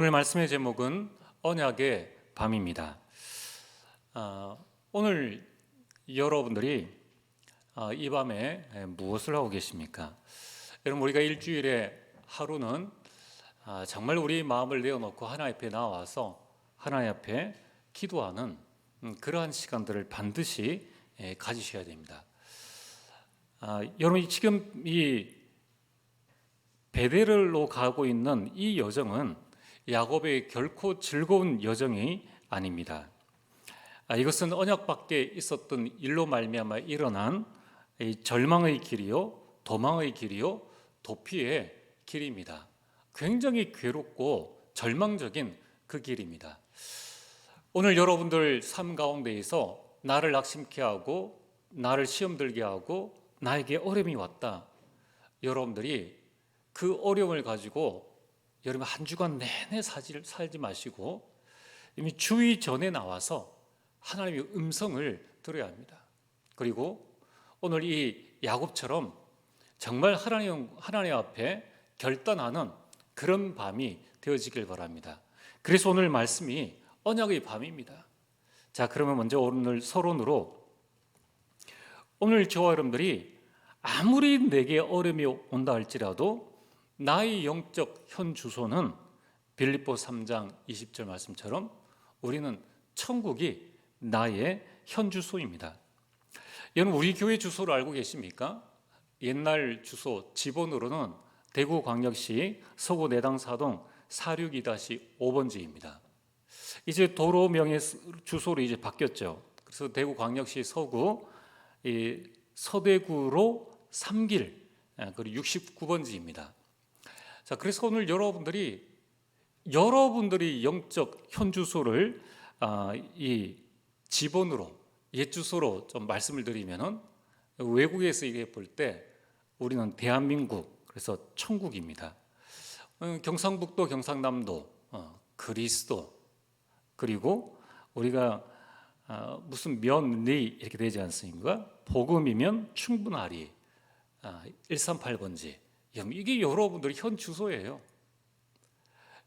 오늘 말씀의 제목은 언약의 밤입니다. 오늘 여러분들이 이 밤에 무엇을 하고 계십니까? 여러분, 우리가 일주일에 하루는 정말 우리 마음을 내어놓고 하나님 앞에 나와서 하나님 앞에 기도하는 그러한 시간들을 반드시 가지셔야 됩니다. 여러분, 지금 이 베델로 가고 있는 이 여정은 야곱의 결코 즐거운 여정이 아닙니다. 이것은 언약 밖에 있었던 일로 말미암아 일어난 절망의 길이요, 도망의 길이요, 도피의 길입니다. 굉장히 괴롭고 절망적인 그 길입니다. 오늘 여러분들 삶 가운데에서 나를 낙심케 하고 나를 시험 들게 하고 나에게 어려움이 왔다. 여러분들이 그 어려움을 가지고 여러분 한 주간 내내 살지 마시고 이미 주의 전에 나와서 하나님의 음성을 들어야 합니다. 그리고 오늘 이 야곱처럼 정말 하나님 앞에 결단하는 그런 밤이 되어지길 바랍니다. 그래서 오늘 말씀이 언약의 밤입니다. 자, 그러면 먼저 오늘 서론으로, 오늘 저와 여러분들이 아무리 내게 어려움이 온다 할지라도 나의 영적 현 주소는 빌립보 3장 20절 말씀처럼 우리는 천국이 나의 현 주소입니다. 여러분, 우리 교회 주소를 알고 계십니까? 옛날 주소 지번으로는 대구광역시 서구 내당사동 462-5번지입니다. 이제 도로명의 주소로 이제 바뀌었죠. 그래서 대구광역시 서구 서대구로 3길 그리고 69번지입니다. 자, 그래서 오늘 여러분들이 영적 현 주소를 이 지번으로 옛 주소로 좀 말씀을 드리면은 외국에서 얘기해 볼 때 우리는 대한민국, 그래서 천국입니다. 경상북도, 경상남도, 그리스도, 그리고 우리가 무슨 면리 이렇게 되지 않습니까? 복음이면 충분하리, 138번지. 이게 여러분들의 현 주소예요.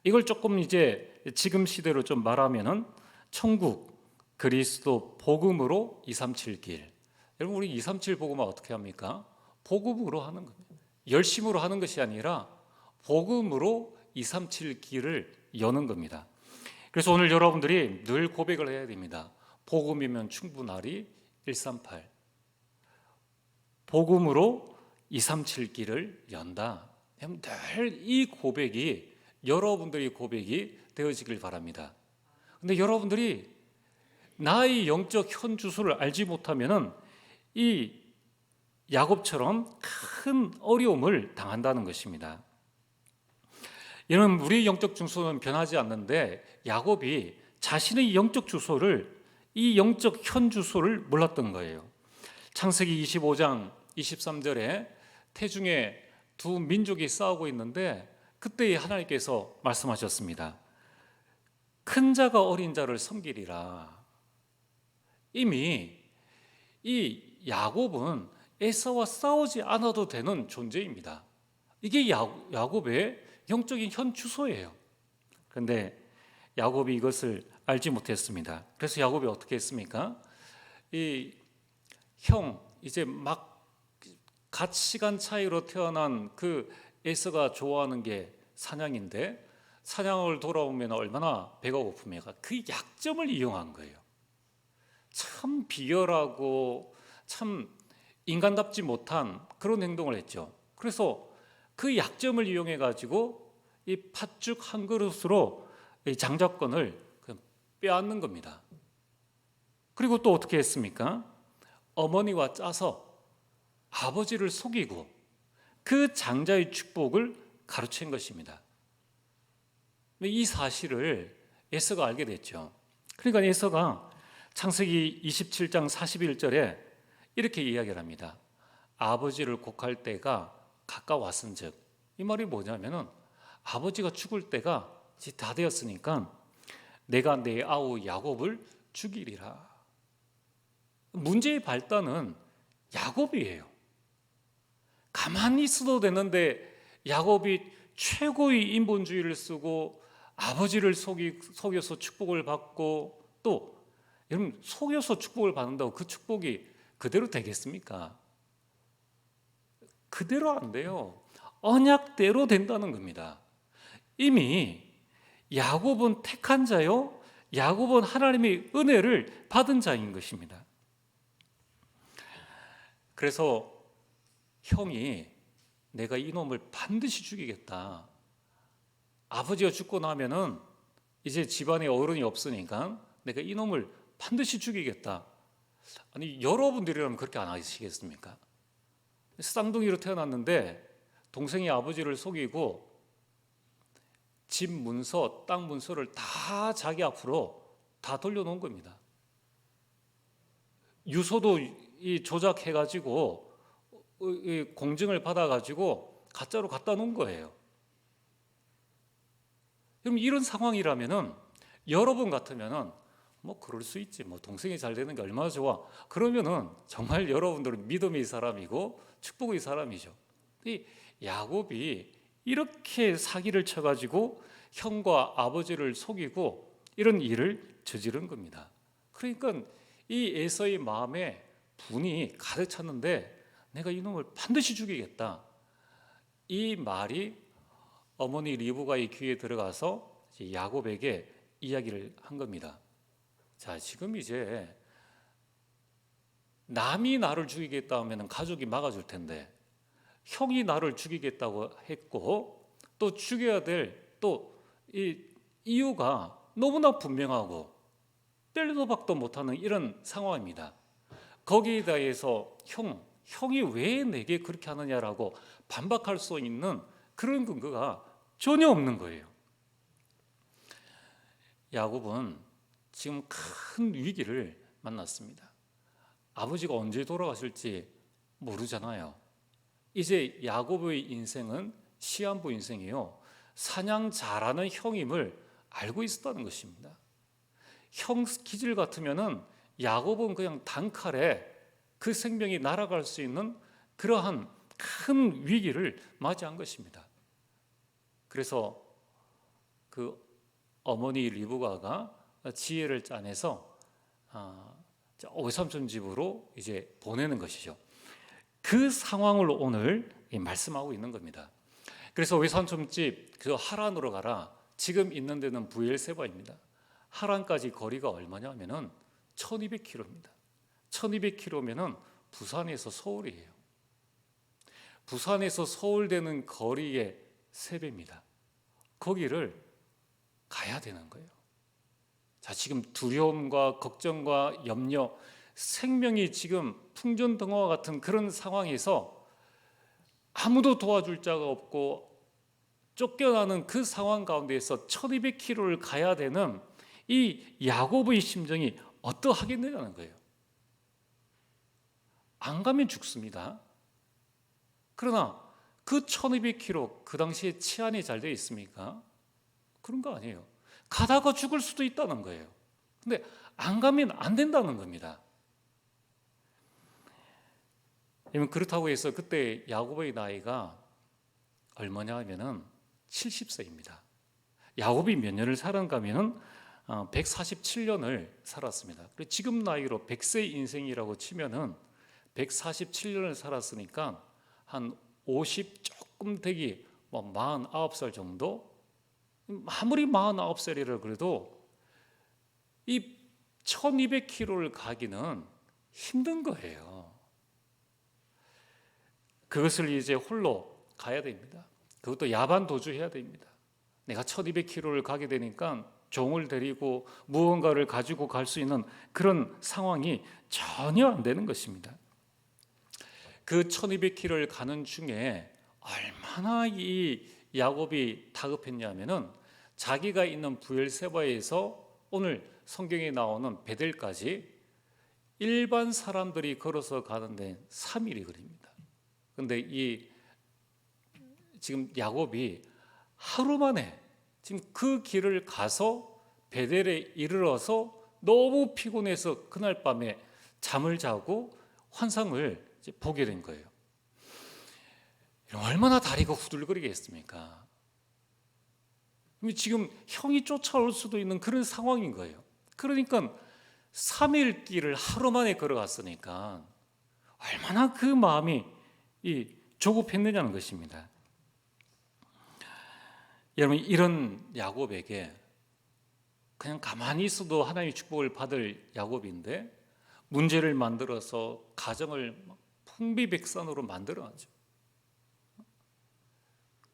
이걸 조금 이제 지금 시대로 좀 말하면은 천국, 그리스도, 복음으로 237길. 여러분, 우리 237 복음은 어떻게 합니까? 복음으로 하는 겁니다. 열심으로 하는 것이 아니라 복음으로 237길을 여는 겁니다. 그래서 오늘 여러분들이 늘 고백을 해야 됩니다. 복음이면 충분하리 138. 복음으로 237길을 연다. 늘 이 고백이 여러분들의 고백이 되어지길 바랍니다. 근데 여러분들이 나의 영적 현 주소를 알지 못하면은 이 야곱처럼 큰 어려움을 당한다는 것입니다. 여러분, 우리의 영적 주소는 변하지 않는데 야곱이 자신의 영적 주소를, 이 영적 현 주소를 몰랐던 거예요. 창세기 25장 23절에 태중에 두 민족이 싸우고 있는데 그때 하나님께서 말씀하셨습니다. 큰 자가 어린 자를 섬기리라. 이미 이 야곱은 에사와 싸우지 않아도 되는 존재입니다. 이게 야곱의 영적인 현 주소예요. 그런데 야곱이 이것을 알지 못했습니다. 그래서 야곱이 어떻게 했습니까? 이제 막 갓 시간 차이로 태어난 그 에서가 좋아하는 게 사냥인데, 사냥을 돌아오면 얼마나 배가 고픕니까? 그 약점을 이용한 거예요. 참 비열하고 참 인간답지 못한 그런 행동을 했죠. 그래서 그 약점을 이용해 가지고 이 팥죽 한 그릇으로 이 장자권을 빼앗는 겁니다. 그리고 또 어떻게 했습니까? 어머니와 짜서 아버지를 속이고 그 장자의 축복을 가로챈 것입니다. 이 사실을 에서가 알게 됐죠. 그러니까 에서가 창세기 27장 41절에 이렇게 이야기를 합니다. 아버지를 곡할 때가 가까웠은즉, 이 말이 뭐냐면은 아버지가 죽을 때가 다 되었으니까 내가 내 아우 야곱을 죽이리라. 문제의 발단은 야곱이에요. 가만히 있어도 되는데 야곱이 최고의 인본주의를 쓰고 아버지를 속여서 축복을 받고, 또 여러분 속여서 축복을 받는다고 그 축복이 그대로 되겠습니까? 그대로 안 돼요. 언약대로 된다는 겁니다. 이미 야곱은 택한 자요, 야곱은 하나님의 은혜를 받은 자인 것입니다. 그래서 형이 내가 이놈을 반드시 죽이겠다, 아버지가 죽고 나면은 이제 집안에 어른이 없으니까 내가 이놈을 반드시 죽이겠다. 아니, 여러분들이라면 그렇게 안 하시겠습니까? 쌍둥이로 태어났는데 동생이 아버지를 속이고 집 문서, 땅 문서를 다 자기 앞으로 다 돌려놓은 겁니다. 유서도 조작해가지고 공증을 받아가지고 가짜로 갖다 놓은 거예요. 그럼 이런 상황이라면은 여러분 같으면은 뭐 그럴 수 있지, 뭐 동생이 잘 되는 게 얼마나 좋아, 그러면은 정말 여러분들은 믿음의 사람이고 축복의 사람이죠. 이 야곱이 이렇게 사기를 쳐가지고 형과 아버지를 속이고 이런 일을 저지른 겁니다. 그러니까 이 에서의 마음에 분이 가득 찼는데 내가 이놈을 반드시 죽이겠다, 이 말이 어머니 리브가의 귀에 들어가서 야곱에게 이야기를 한 겁니다. 자, 지금 이제 남이 나를 죽이겠다 하면 가족이 막아줄 텐데 형이 나를 죽이겠다고 했고 또 죽여야 될 또 이 이유가 너무나 분명하고 뺄도 박도 못하는 이런 상황입니다. 거기에 대해서 형이 왜 내게 그렇게 하느냐라고 반박할 수 있는 그런 근거가 전혀 없는 거예요. 야곱은 지금 큰 위기를 만났습니다. 아버지가 언제 돌아가실지 모르잖아요. 이제 야곱의 인생은 시한부 인생이요, 사냥 잘하는 형임을 알고 있었다는 것입니다. 형 기질 같으면은 야곱은 그냥 단칼에 그 생명이 날아갈 수 있는 그러한 큰 위기를 맞이한 것입니다. 그래서 그 어머니 리브가가 지혜를 짜내서 외삼촌 집으로 이제 보내는 것이죠. 그 상황을 오늘 말씀하고 있는 겁니다. 그래서 외삼촌 집 그 하란으로 가라. 지금 있는 데는 브엘세바입니다. 하란까지 거리가 얼마냐면은 1200km입니다. 1200km면은 부산에서 서울이에요. 부산에서 서울 되는 거리의 3배입니다. 거기를 가야 되는 거예요. 자, 지금 두려움과 걱정과 염려, 생명이 지금 풍전등화와 같은 그런 상황에서 아무도 도와줄 자가 없고 쫓겨나는 그 상황 가운데에서 1200km를 가야 되는 이 야곱의 심정이 어떠하겠느냐는 거예요. 안 가면 죽습니다. 그러나 그 1200km 그 당시에 치안이 잘 되어 있습니까? 그런 거 아니에요. 가다가 죽을 수도 있다는 거예요. 근데 안 가면 안 된다는 겁니다. 그렇다고 해서 그때 야곱의 나이가 얼마냐 하면은 70세입니다. 야곱이 몇 년을 살았는가 하면은 147년을 살았습니다. 지금 나이로 100세 인생이라고 치면은 147년을 살았으니까 한 50 조금 되기 49살 정도? 아무리 49살이라 그래도 이 1200km를 가기는 힘든 거예요. 그것을 이제 홀로 가야 됩니다. 그것도 야반 도주해야 됩니다. 내가 1200km를 가게 되니까 종을 데리고 무언가를 가지고 갈 수 있는 그런 상황이 전혀 안 되는 것입니다. 그 1200km를 가는 중에 얼마나 이 야곱이 다급했냐면은 자기가 있는 브엘세바에서 오늘 성경에 나오는 베델까지 일반 사람들이 걸어서 가는데 3일이 걸립니다. 그런데 지금 야곱이 하루 만에 지금 그 길을 가서 베델에 이르러서 너무 피곤해서 그날 밤에 잠을 자고 환상을 보게 된 거예요. 얼마나 다리가 후들거리겠습니까? 지금 형이 쫓아올 수도 있는 그런 상황인 거예요. 그러니까 3일 길을 하루 만에 걸어갔으니까 얼마나 그 마음이 조급했느냐는 것입니다. 여러분, 이런 야곱에게 그냥 가만히 있어도 하나님의 축복을 받을 야곱인데 문제를 만들어서 가정을 풍비백산으로 만들어가죠.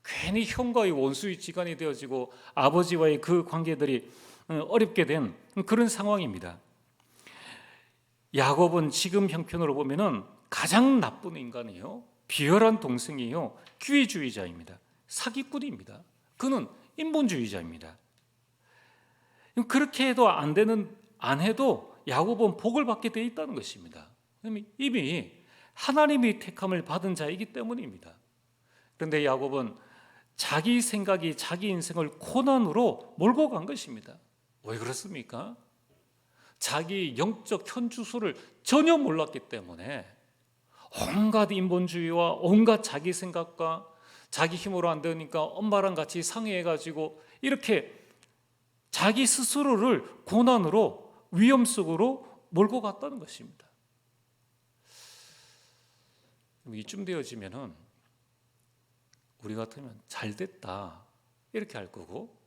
괜히 형과의 원수의 지간이 되어지고 아버지와의 그 관계들이 어렵게 된 그런 상황입니다. 야곱은 지금 형편으로 보면은 가장 나쁜 인간이에요. 비열한 동생이에요. 기회주의자입니다. 사기꾼입니다. 그는 인본주의자입니다. 그렇게 해도 안 해도 야곱은 복을 받게 되어 있다는 것입니다. 이미 하나님이 택함을 받은 자이기 때문입니다. 그런데 야곱은 자기 생각이 자기 인생을 고난으로 몰고 간 것입니다. 왜 그렇습니까? 자기 영적 현주소를 전혀 몰랐기 때문에 온갖 인본주의와 온갖 자기 생각과 자기 힘으로 안 되니까 엄마랑 같이 상의해가지고 이렇게 자기 스스로를 고난으로 위험 속으로 몰고 갔다는 것입니다. 이쯤 되어지면은 우리 같으면 잘 됐다 이렇게 할 거고,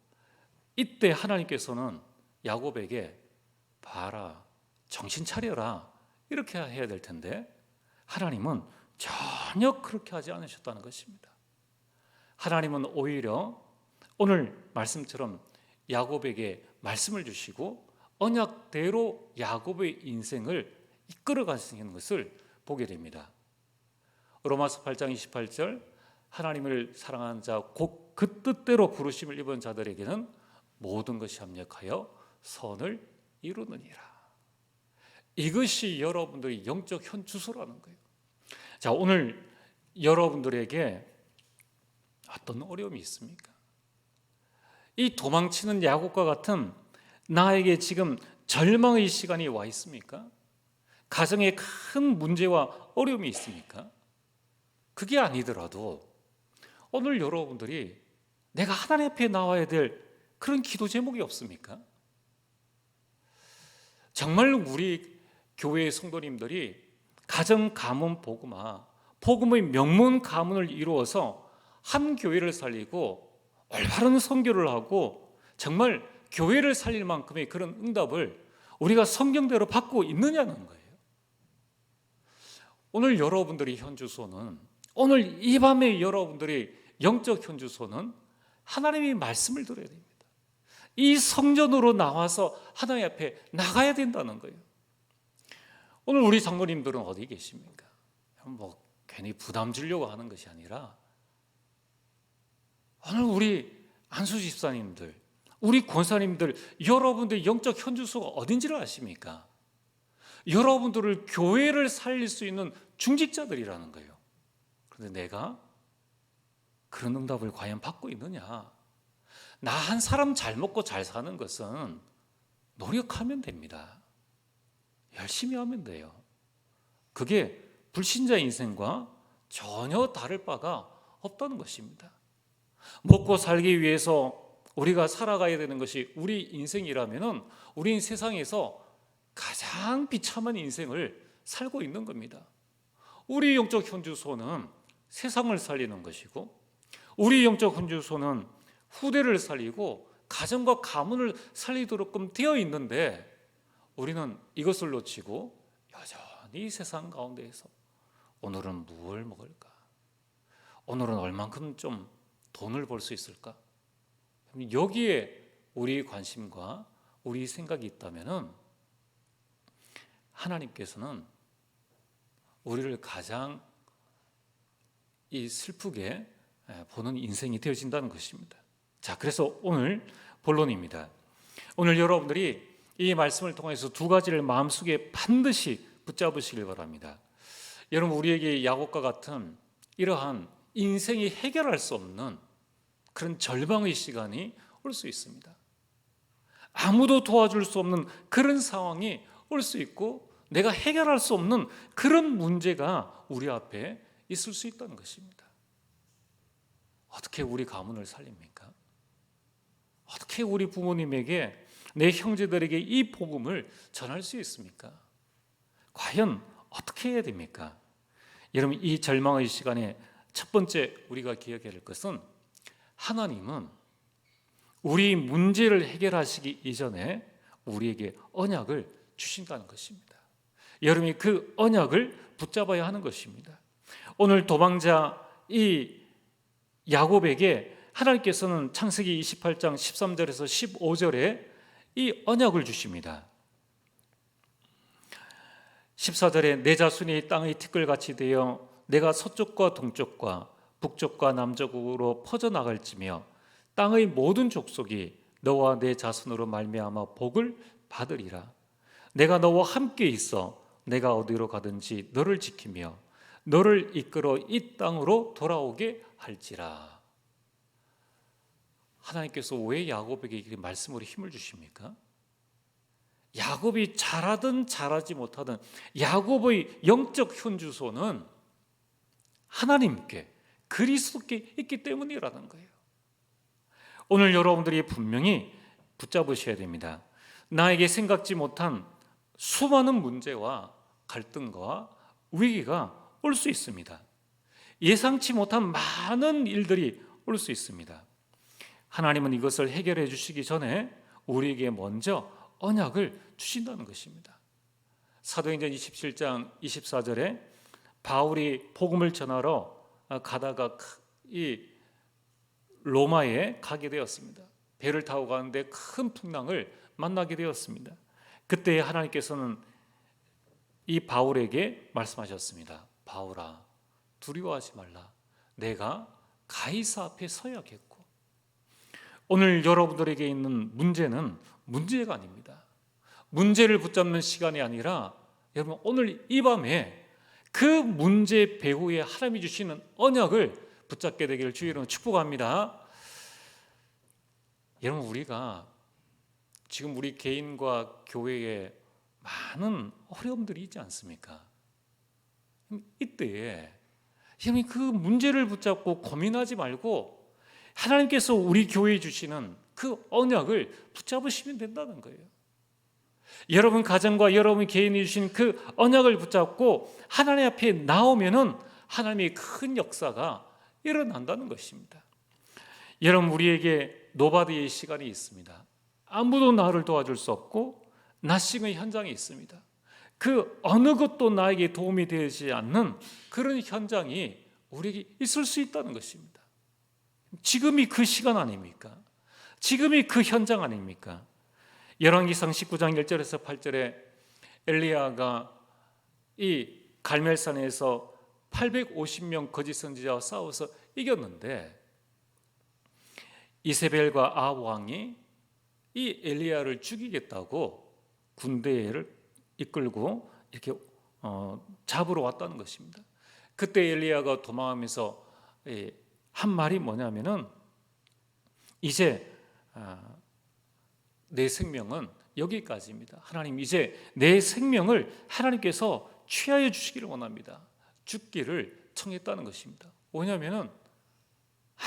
이때 하나님께서는 야곱에게 봐라, 정신 차려라 이렇게 해야 될 텐데 하나님은 전혀 그렇게 하지 않으셨다는 것입니다. 하나님은 오히려 오늘 말씀처럼 야곱에게 말씀을 주시고 언약대로 야곱의 인생을 이끌어 가시는 것을 보게 됩니다. 로마서 8장 28절, 하나님을 사랑하는 자 곧 그 뜻대로 부르심을 입은 자들에게는 모든 것이 합력하여 선을 이루느니라. 이것이 여러분들의 영적 현주소라는 거예요. 자, 오늘 여러분들에게 어떤 어려움이 있습니까? 이 도망치는 야곱과 같은 나에게 지금 절망의 시간이 와 있습니까? 가정에 큰 문제와 어려움이 있습니까? 그게 아니더라도 오늘 여러분들이 내가 하나님 앞에 나와야 될 그런 기도 제목이 없습니까? 정말 우리 교회의 성도님들이 가정 가문 복음화, 복음의 명문 가문을 이루어서 한 교회를 살리고 올바른 선교를 하고 정말 교회를 살릴 만큼의 그런 응답을 우리가 성경대로 받고 있느냐는 거예요. 오늘 여러분들의 현주소는, 오늘 이 밤에 여러분들의 영적 현주소는 하나님의 말씀을 들어야 됩니다. 이 성전으로 나와서 하나님 앞에 나가야 된다는 거예요. 오늘 우리 장로님들은 어디 계십니까? 괜히 부담 주려고 하는 것이 아니라 오늘 우리 안수 집사님들, 우리 권사님들, 여러분들 영적 현주소가 어딘지를 아십니까? 여러분들을 교회를 살릴 수 있는 중직자들이라는 거예요. 그런데 내가 그런 응답을 과연 받고 있느냐? 나 한 사람 잘 먹고 잘 사는 것은 노력하면 됩니다. 열심히 하면 돼요. 그게 불신자 인생과 전혀 다를 바가 없다는 것입니다. 먹고 살기 위해서 우리가 살아가야 되는 것이 우리 인생이라면은 우리는 세상에서 가장 비참한 인생을 살고 있는 겁니다. 우리 영적 현주소는 세상을 살리는 것이고, 우리 영적 현주소는 후대를 살리고 가정과 가문을 살리도록끔 되어 있는데 우리는 이것을 놓치고 여전히 세상 가운데에서 오늘은 무엇을 먹을까? 오늘은 얼만큼 좀 돈을 벌 수 있을까? 여기에 우리 관심과 우리 생각이 있다면은 하나님께서는 우리를 가장 슬프게 보는 인생이 되어진다는 것입니다. 자, 그래서 오늘 본론입니다. 오늘 여러분들이 이 말씀을 통해서 두 가지를 마음속에 반드시 붙잡으시길 바랍니다. 여러분, 우리에게 야곱과 같은 이러한 인생이 해결할 수 없는 그런 절망의 시간이 올 수 있습니다. 아무도 도와줄 수 없는 그런 상황이 올 수 있고 내가 해결할 수 없는 그런 문제가 우리 앞에 있을 수 있다는 것입니다. 어떻게 우리 가문을 살립니까? 어떻게 우리 부모님에게, 내 형제들에게 이 복음을 전할 수 있습니까? 과연 어떻게 해야 됩니까? 여러분, 이 절망의 시간에 첫 번째 우리가 기억해야 할 것은, 하나님은 우리 문제를 해결하시기 이전에 우리에게 언약을 주신다는 것입니다. 여러분이 그 언약을 붙잡아야 하는 것입니다. 오늘 도망자 이 야곱에게 하나님께서는 창세기 28장 13절에서 15절에 이 언약을 주십니다. 14절에 내 자손이 땅의 티끌같이 되어 내가 서쪽과 동쪽과 북쪽과 남쪽으로 퍼져나갈지며 땅의 모든 족속이 너와 내 자손으로 말미암아 복을 받으리라. 내가 너와 함께 있어 내가 어디로 가든지 너를 지키며 너를 이끌어 이 땅으로 돌아오게 할지라. 하나님께서 왜 야곱에게 이렇게 말씀으로 힘을 주십니까? 야곱이 잘하든 잘하지 못하든 야곱의 영적 현주소는 하나님께, 그리스도께 있기 때문이라는 거예요. 오늘 여러분들이 분명히 붙잡으셔야 됩니다. 나에게 생각지 못한 수많은 문제와 갈등과 위기가 올 수 있습니다. 예상치 못한 많은 일들이 올 수 있습니다. 하나님은 이것을 해결해 주시기 전에 우리에게 먼저 언약을 주신다는 것입니다. 사도행전 27장 24절에 바울이 복음을 전하러 가다가 이 로마에 가게 되었습니다. 배를 타고 가는데 큰 풍랑을 만나게 되었습니다. 그때 하나님께서는 이 바울에게 말씀하셨습니다. 바울아, 두려워하지 말라. 내가 가이사 앞에 서야겠고. 오늘 여러분들에게 있는 문제는 문제가 아닙니다. 문제를 붙잡는 시간이 아니라, 여러분 오늘 이 밤에 그 문제 배후에 하나님이 주시는 언약을 붙잡게 되기를 주의 이름으로 축복합니다. 여러분, 우리가 지금 우리 개인과 교회에 많은 어려움들이 있지 않습니까? 이때에 여러분 그 문제를 붙잡고 고민하지 말고 하나님께서 우리 교회에 주시는 그 언약을 붙잡으시면 된다는 거예요. 여러분 가정과 여러분 개인이 주신 그 언약을 붙잡고 하나님 앞에 나오면은 하나님의 큰 역사가 일어난다는 것입니다. 여러분, 우리에게 노바디의 시간이 있습니다. 아무도 나를 도와줄 수 없고 나싱의 현장이 있습니다. 그 어느 것도 나에게 도움이 되지 않는 그런 현장이 우리에게 있을 수 있다는 것입니다. 지금이 그 시간 아닙니까? 지금이 그 현장 아닙니까? 열왕기상 19장 1절에서 8절에 엘리야가 이 갈멜산에서 850명 거짓 선지자와 싸워서 이겼는데 이세벨과 아합 왕이 이 엘리야를 죽이겠다고 군대를 이끌고 이렇게 잡으러 왔다는 것입니다. 그때 엘리야가 도망하면서 한 말이 뭐냐면은 이제 내 생명은 여기까지입니다. 하나님, 이제 내 생명을 하나님께서 취하여 주시기를 원합니다. 죽기를 청했다는 것입니다. 왜냐하면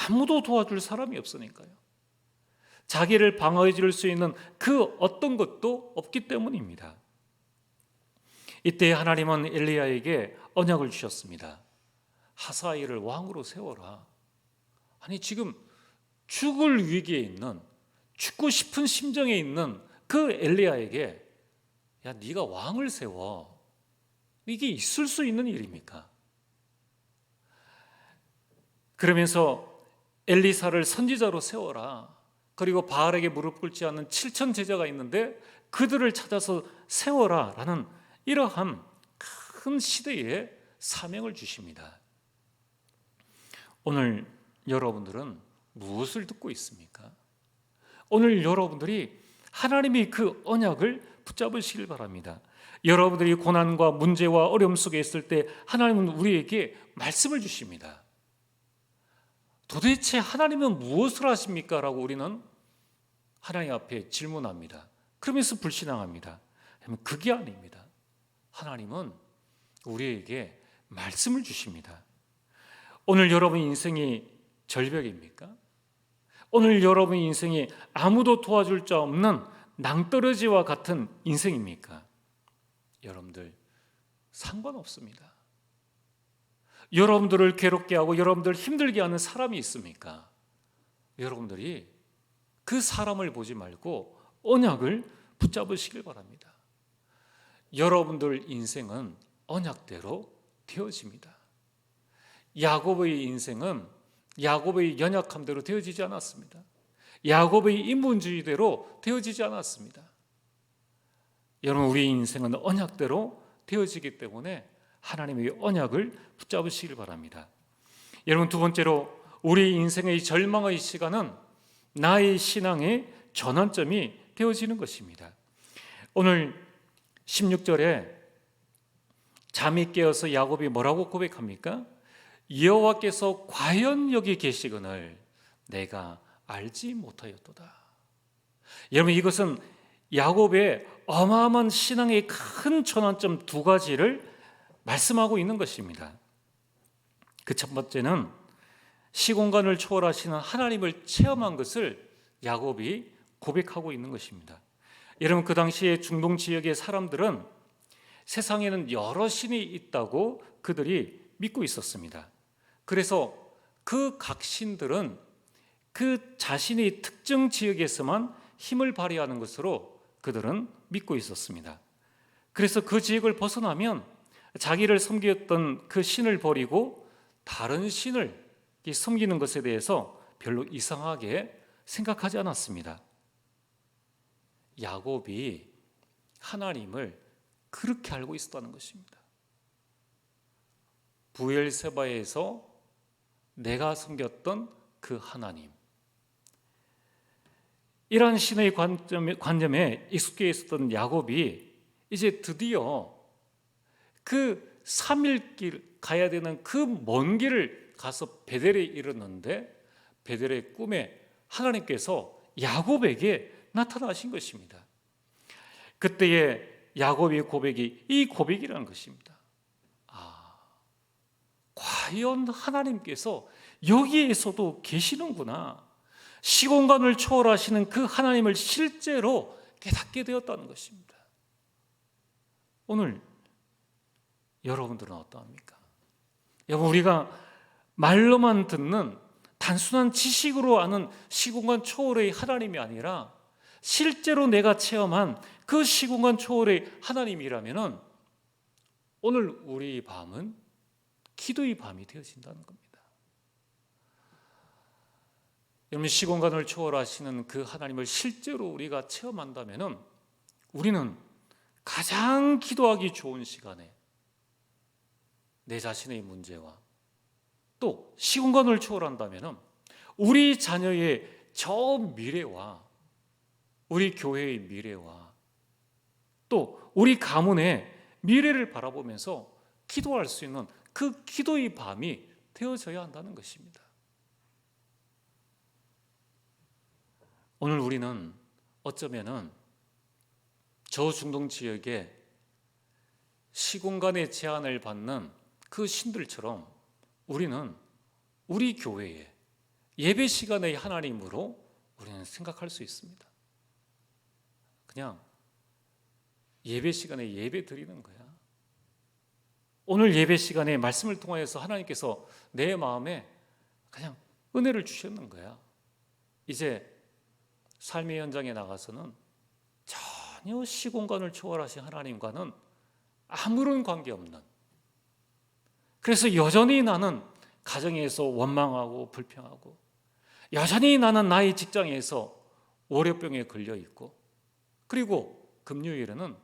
아무도 도와줄 사람이 없으니까요. 자기를 방어해 줄 수 있는 그 어떤 것도 없기 때문입니다. 이때 하나님은 엘리야에게 언약을 주셨습니다. 하사이를 왕으로 세워라. 아니, 지금 죽을 위기에 있는, 죽고 싶은 심정에 있는 그 엘리야에게 야, 네가 왕을 세워. 이게 있을 수 있는 일입니까? 그러면서 엘리사를 선지자로 세워라. 그리고 바알에게 무릎 꿇지 않는 7천 제자가 있는데 그들을 찾아서 세워라 라는 이러한 큰 시대에 사명을 주십니다. 오늘 여러분들은 무엇을 듣고 있습니까? 오늘 여러분들이 하나님의 그 언약을 붙잡으시길 바랍니다. 여러분들이 고난과 문제와 어려움 속에 있을 때 하나님은 우리에게 말씀을 주십니다. 도대체 하나님은 무엇을 하십니까? 라고 우리는 하나님 앞에 질문합니다. 그러면서 불신앙합니다. 그게 아닙니다. 하나님은 우리에게 말씀을 주십니다. 오늘 여러분 인생이 절벽입니까? 오늘 여러분의 인생이 아무도 도와줄 자 없는 낭떠러지와 같은 인생입니까? 여러분들 상관없습니다. 여러분들을 괴롭게 하고 여러분들을 힘들게 하는 사람이 있습니까? 여러분들이 그 사람을 보지 말고 언약을 붙잡으시길 바랍니다. 여러분들 인생은 언약대로 되어집니다. 야곱의 인생은 야곱의 연약함대로 되어지지 않았습니다. 야곱의 인본주의대로 되어지지 않았습니다. 여러분, 우리 인생은 언약대로 되어지기 때문에 하나님의 언약을 붙잡으시길 바랍니다. 여러분, 두 번째로 우리 인생의 절망의 시간은 나의 신앙의 전환점이 되어지는 것입니다. 오늘 16절에 잠이 깨어서 야곱이 뭐라고 고백합니까? 여호와께서 과연 여기 계시거늘 내가 알지 못하였도다. 여러분, 이것은 야곱의 어마어마한 신앙의 큰 전환점 두 가지를 말씀하고 있는 것입니다. 그 첫 번째는 시공간을 초월하시는 하나님을 체험한 것을 야곱이 고백하고 있는 것입니다. 여러분, 그 당시에 중동 지역의 사람들은 세상에는 여러 신이 있다고 그들이 믿고 있었습니다. 그래서 그 각 신들은 그 자신의 특정 지역에서만 힘을 발휘하는 것으로 그들은 믿고 있었습니다. 그래서 그 지역을 벗어나면 자기를 섬겼던 그 신을 버리고 다른 신을 섬기는 것에 대해서 별로 이상하게 생각하지 않았습니다. 야곱이 하나님을 그렇게 알고 있었다는 것입니다. 부엘세바에서 내가 섬겼던 그 하나님, 이러한 신의 관점에 익숙해 있었던 야곱이 이제 드디어 그 3일 가야 되는 그 먼 길을 가서 베델에 이르렀는데 베델의 꿈에 하나님께서 야곱에게 나타나신 것입니다. 그때의 야곱의 고백이 이 고백이라는 것입니다. 과연 하나님께서 여기에서도 계시는구나. 시공간을 초월하시는 그 하나님을 실제로 깨닫게 되었다는 것입니다. 오늘 여러분들은 어떠합니까? 여러분, 우리가 말로만 듣는 단순한 지식으로 아는 시공간 초월의 하나님이 아니라 실제로 내가 체험한 그 시공간 초월의 하나님이라면 오늘 우리 밤은 기도의 밤이 되어진다는 겁니다. 여러분, 시공간을 초월하시는 그 하나님을 실제로 우리가 체험한다면 우리는 가장 기도하기 좋은 시간에 내 자신의 문제와 또 시공간을 초월한다면 우리 자녀의 저 미래와 우리 교회의 미래와 또 우리 가문의 미래를 바라보면서 기도할 수 있는 그 기도의 밤이 되어져야 한다는 것입니다. 오늘 우리는 어쩌면은 저중동 지역에 시공간의 제한을 받는 그 신들처럼 우리는 우리 교회의 예배 시간의 하나님으로 우리는 생각할 수 있습니다. 그냥 예배 시간에 예배 드리는 거야. 오늘 예배 시간에 말씀을 통하여서 하나님께서 내 마음에 그냥 은혜를 주셨는 거야. 이제 삶의 현장에 나가서는 전혀 시공간을 초월하신 하나님과는 아무런 관계없는, 그래서 여전히 나는 가정에서 원망하고 불평하고, 여전히 나는 나의 직장에서 월요병에 걸려있고, 그리고 금요일에는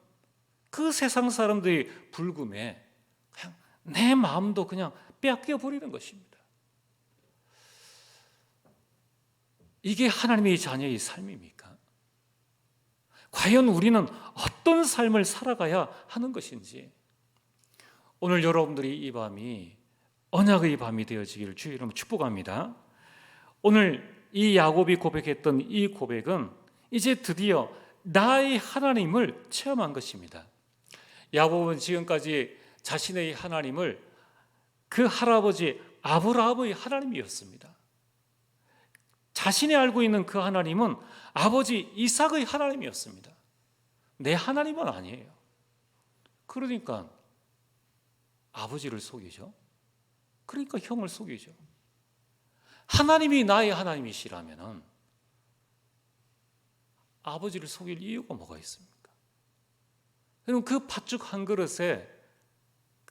그 세상 사람들의 불금에 그냥 내 마음도 그냥 빼앗겨 버리는 것입니다. 이게 하나님의 자녀의 삶입니까? 과연 우리는 어떤 삶을 살아가야 하는 것인지, 오늘 여러분들이 이 밤이 언약의 밤이 되어지기를 주의 이름으로 축복합니다. 오늘 이 야곱이 고백했던 이 고백은 이제 드디어 나의 하나님을 체험한 것입니다. 야곱은 지금까지 자신의 하나님을 그 할아버지 아브라함의 하나님이었습니다. 자신이 알고 있는 그 하나님은 아버지 이삭의 하나님이었습니다. 내 하나님은 아니에요. 그러니까 아버지를 속이죠. 그러니까 형을 속이죠. 하나님이 나의 하나님이시라면 아버지를 속일 이유가 뭐가 있습니까? 그럼 그 팥죽 한 그릇에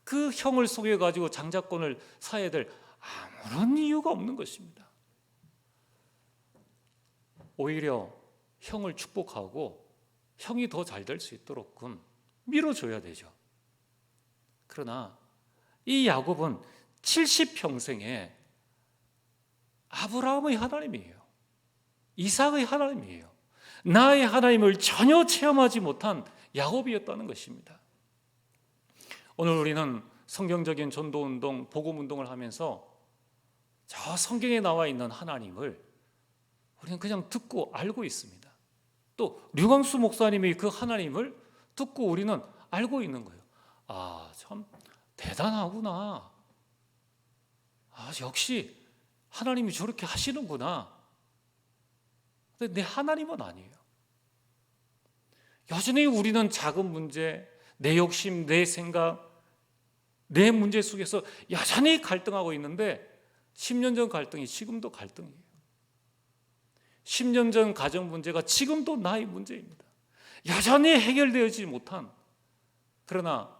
그 형을 속여가지고 장자권을 사야 될 아무런 이유가 없는 것입니다. 오히려 형을 축복하고 형이 더 잘 될 수 있도록 밀어줘야 되죠. 그러나 이 야곱은 70평생에 아브라함의 하나님이에요. 이삭의 하나님이에요. 나의 하나님을 전혀 체험하지 못한 야곱이었다는 것입니다. 오늘 우리는 성경적인 전도운동, 복음운동을 하면서 저 성경에 나와 있는 하나님을 우리는 그냥 듣고 알고 있습니다. 또 류광수 목사님이 그 하나님을 듣고 우리는 알고 있는 거예요. 참 대단하구나. 역시 하나님이 저렇게 하시는구나. 근데 내 하나님은 아니에요. 여전히 우리는 작은 문제, 내 욕심, 내 생각, 내 문제 속에서 여전히 갈등하고 있는데 10년 전 갈등이 지금도 갈등이에요. 10년 전 가정 문제가 지금도 나의 문제입니다. 여전히 해결되지 못한, 그러나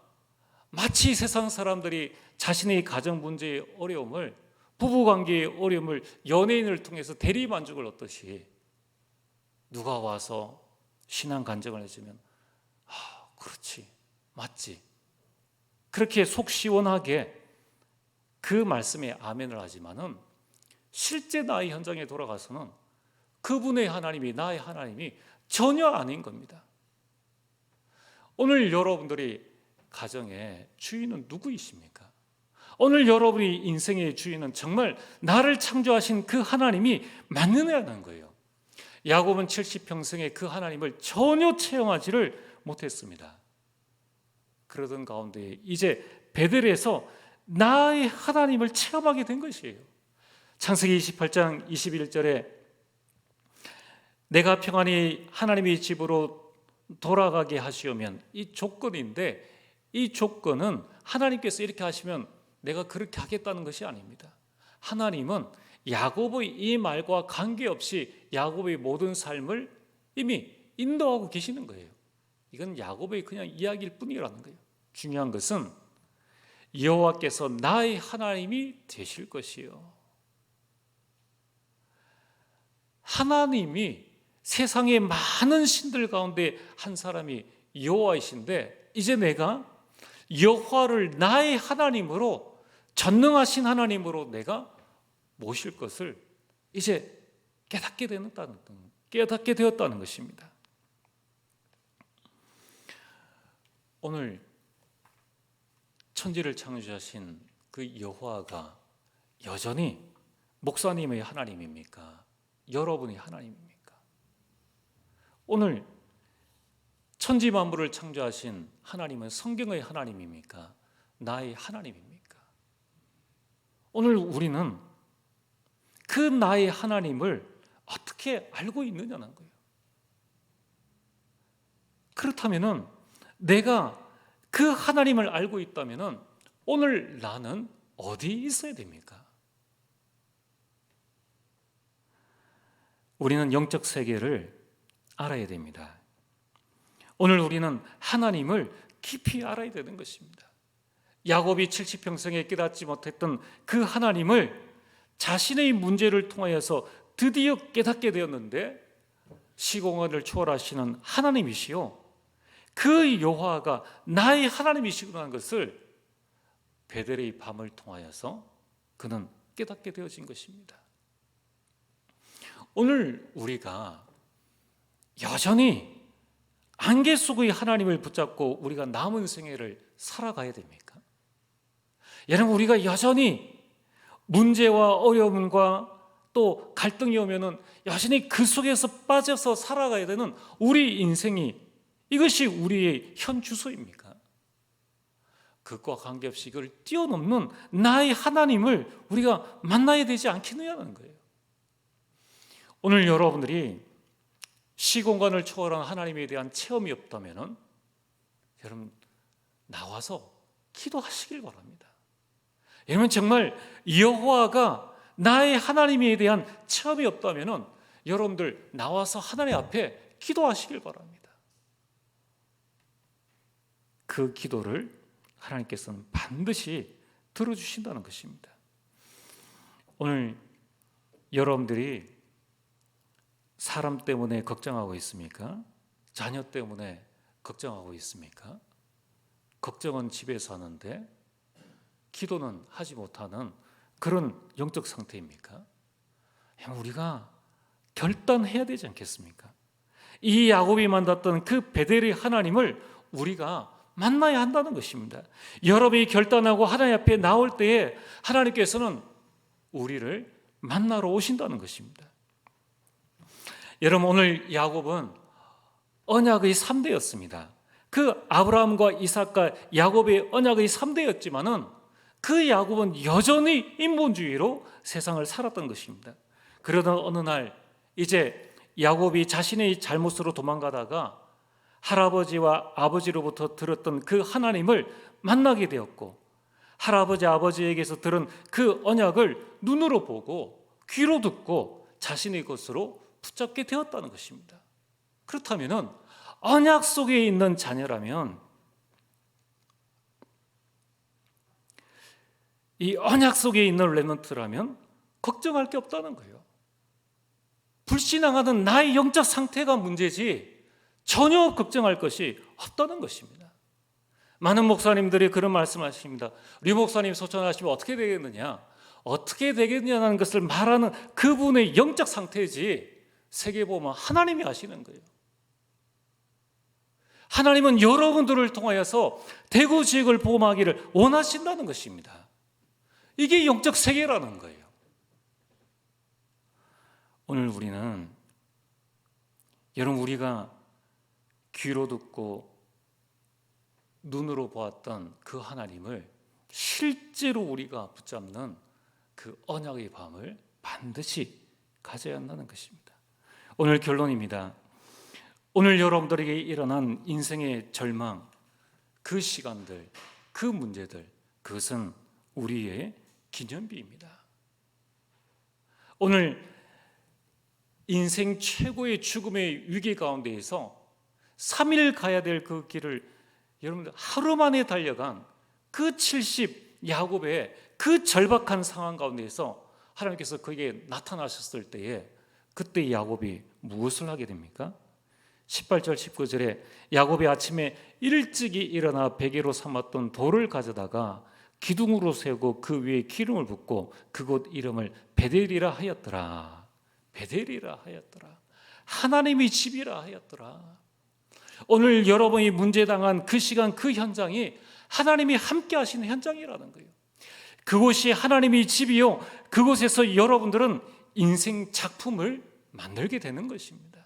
마치 세상 사람들이 자신의 가정 문제의 어려움을, 부부관계의 어려움을 연예인을 통해서 대리만족을 얻듯이 누가 와서 신앙 간증을 해주면 그렇지, 맞지, 그렇게 속 시원하게 그 말씀에 아멘을 하지만은 실제 나의 현장에 돌아가서는 그분의 하나님이, 나의 하나님이 전혀 아닌 겁니다. 오늘 여러분들이 가정의 주인은 누구이십니까? 오늘 여러분이 인생의 주인은 정말 나를 창조하신 그 하나님이 맞느냐는 거예요. 야곱은 70평생에 그 하나님을 전혀 체험하지를 못했습니다. 그러던 가운데 이제 베델에서 나의 하나님을 체험하게 된 것이에요. 창세기 28장 21절에 내가 평안히 하나님의 집으로 돌아가게 하시오면, 이 조건인데 이 조건은 하나님께서 이렇게 하시면 내가 그렇게 하겠다는 것이 아닙니다. 하나님은 야곱의 이 말과 관계없이 야곱의 모든 삶을 이미 인도하고 계시는 거예요. 이건 야곱의 그냥 이야기일 뿐이라는 거예요. 중요한 것은 여호와께서 나의 하나님이 되실 것이요. 하나님이 세상의 많은 신들 가운데 한 사람이 여호와이신데, 이제 내가 여호와를 나의 하나님으로, 전능하신 하나님으로 내가 모실 것을 이제 깨닫게 되었다는 것입니다. 오늘 천지를 창조하신 그 여호와가 여전히 목사님의 하나님입니까? 여러분의 하나님입니까? 오늘 천지 만물을 창조하신 하나님은 성경의 하나님입니까? 나의 하나님입니까? 오늘 우리는 그 나의 하나님을 어떻게 알고 있느냐는 거예요. 그렇다면은 내가 그 하나님을 알고 있다면은 오늘 나는 어디 있어야 됩니까? 우리는 영적 세계를 알아야 됩니다. 오늘 우리는 하나님을 깊이 알아야 되는 것입니다. 야곱이 70평생에 깨닫지 못했던 그 하나님을 자신의 문제를 통하여서 드디어 깨닫게 되었는데, 시공간을 초월하시는 하나님이시요, 그 여호와가 나의 하나님이시구나는 것을 베델의 밤을 통하여서 그는 깨닫게 되어진 것입니다. 오늘 우리가 여전히 안개 속의 하나님을 붙잡고 우리가 남은 생애를 살아가야 됩니까? 여러분, 우리가 여전히 문제와 어려움과 또 갈등이 오면은 여전히 그 속에서 빠져서 살아가야 되는 우리 인생이, 이것이 우리의 현 주소입니까? 그것과 관계없이 이걸 뛰어넘는 나의 하나님을 우리가 만나야 되지 않겠느냐는 거예요. 오늘 여러분들이 시공간을 초월한 하나님에 대한 체험이 없다면 여러분 나와서 기도하시길 바랍니다. 여러분 정말 여호와가 나의 하나님에 대한 체험이 없다면 여러분들 나와서 하나님 앞에 기도하시길 바랍니다. 그 기도를 하나님께서는 반드시 들어주신다는 것입니다. 오늘 여러분들이 사람 때문에 걱정하고 있습니까? 자녀 때문에 걱정하고 있습니까? 걱정은 집에서 하는데 기도는 하지 못하는 그런 영적 상태입니까? 우리가 결단해야 되지 않겠습니까? 이 야곱이 만났던 그 베델의 하나님을 우리가 만나야 한다는 것입니다. 여러분이 결단하고 하나님 앞에 나올 때에 하나님께서는 우리를 만나러 오신다는 것입니다. 여러분 오늘 야곱은 언약의 3대였습니다. 그 아브라함과 이삭과 야곱의 언약의 3대였지만은 그 야곱은 여전히 인본주의로 세상을 살았던 것입니다. 그러던 어느 날 이제 야곱이 자신의 잘못으로 도망가다가 할아버지와 아버지로부터 들었던 그 하나님을 만나게 되었고 할아버지 아버지에게서 들은 그 언약을 눈으로 보고 귀로 듣고 자신의 것으로 붙잡게 되었다는 것입니다. 그렇다면 언약 속에 있는 자녀라면 이 언약 속에 있는 렘넌트라면 걱정할 게 없다는 거예요. 불신앙하는 나의 영적 상태가 문제지 전혀 걱정할 것이 없다는 것입니다. 많은 목사님들이 그런 말씀하십니다. 리 목사님 소천하시면 어떻게 되겠느냐? 어떻게 되겠냐는 것을 말하는 그분의 영적 상태지 세계 보면 하나님이 아시는 거예요. 하나님은 여러분들을 통하여서 대구 지역을 보험하기를 원하신다는 것입니다. 이게 영적 세계라는 거예요. 오늘 우리는 여러분 우리가 귀로 듣고 눈으로 보았던 그 하나님을 실제로 우리가 붙잡는 그 언약의 밤을 반드시 가져야 한다는 것입니다. 오늘 결론입니다. 오늘 여러분들에게 일어난 인생의 절망, 그 시간들, 그 문제들, 그것은 우리의 기념비입니다. 오늘 인생 최고의 죽음의 위기 가운데에서 3일 가야 될 그 길을 여러분들 하루 만에 달려간 그 70 야곱의 그 절박한 상황 가운데에서 하나님께서 그에게 나타나셨을 때에 그때 야곱이 무엇을 하게 됩니까? 18절 19절에 야곱이 아침에 일찍이 일어나 베개로 삼았던 돌을 가져다가 기둥으로 세우고 그 위에 기름을 붓고 그곳 이름을 베델이라 하였더라. 베델이라 하였더라. 하나님의 집이라 하였더라. 오늘 여러분이 문제당한 그 시간 그 현장이 하나님이 함께 하시는 현장이라는 거예요. 그곳이 하나님의 집이요, 그곳에서 여러분들은 인생 작품을 만들게 되는 것입니다.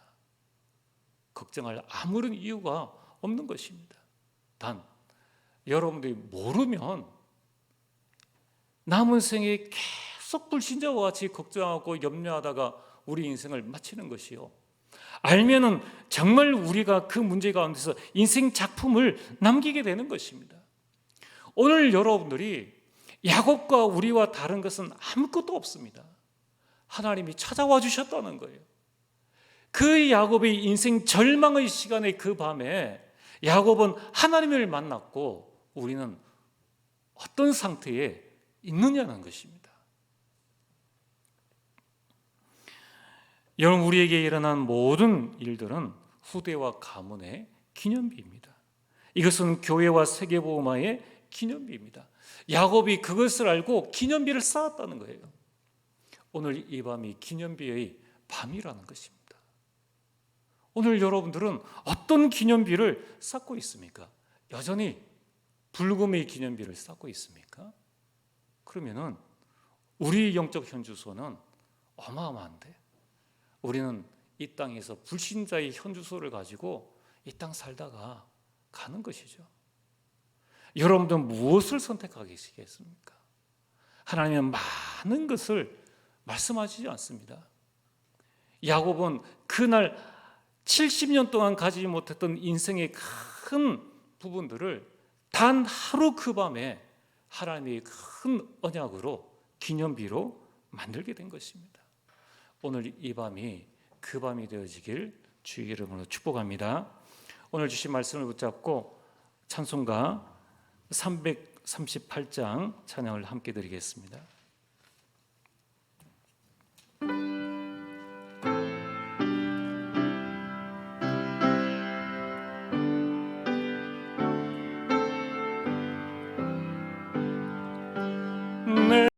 걱정할 아무런 이유가 없는 것입니다. 단 여러분들이 모르면 남은 생에 계속 불신자와 같이 걱정하고 염려하다가 우리 인생을 마치는 것이요, 알면은 정말 우리가 그 문제 가운데서 인생 작품을 남기게 되는 것입니다. 오늘 여러분들이 야곱과 우리와 다른 것은 아무것도 없습니다. 하나님이 찾아와 주셨다는 거예요. 그 야곱의 인생 절망의 시간의 그 밤에 야곱은 하나님을 만났고 우리는 어떤 상태에 있느냐는 것입니다. 여러분 우리에게 일어난 모든 일들은 후대와 가문의 기념비입니다. 이것은 교회와 세계보험화의 기념비입니다. 야곱이 그것을 알고 기념비를 쌓았다는 거예요. 오늘 이 밤이 기념비의 밤이라는 것입니다. 오늘 여러분들은 어떤 기념비를 쌓고 있습니까? 여전히 불금의 기념비를 쌓고 있습니까? 그러면은 우리 영적 현주소는 어마어마한데 우리는 이 땅에서 불신자의 현주소를 가지고 이 땅 살다가 가는 것이죠. 여러분들은 무엇을 선택하시겠습니까? 하나님은 많은 것을 말씀하시지 않습니다. 야곱은 그날 70년 동안 가지지 못했던 인생의 큰 부분들을 단 하루 그 밤에 하나님의 큰 언약으로 기념비로 만들게 된 것입니다. 오늘 이 밤이 그 밤이 되어지길 주의 이름으로 축복합니다. 오늘 주신 말씀을 붙잡고 찬송가 338장 찬양을 함께 드리겠습니다.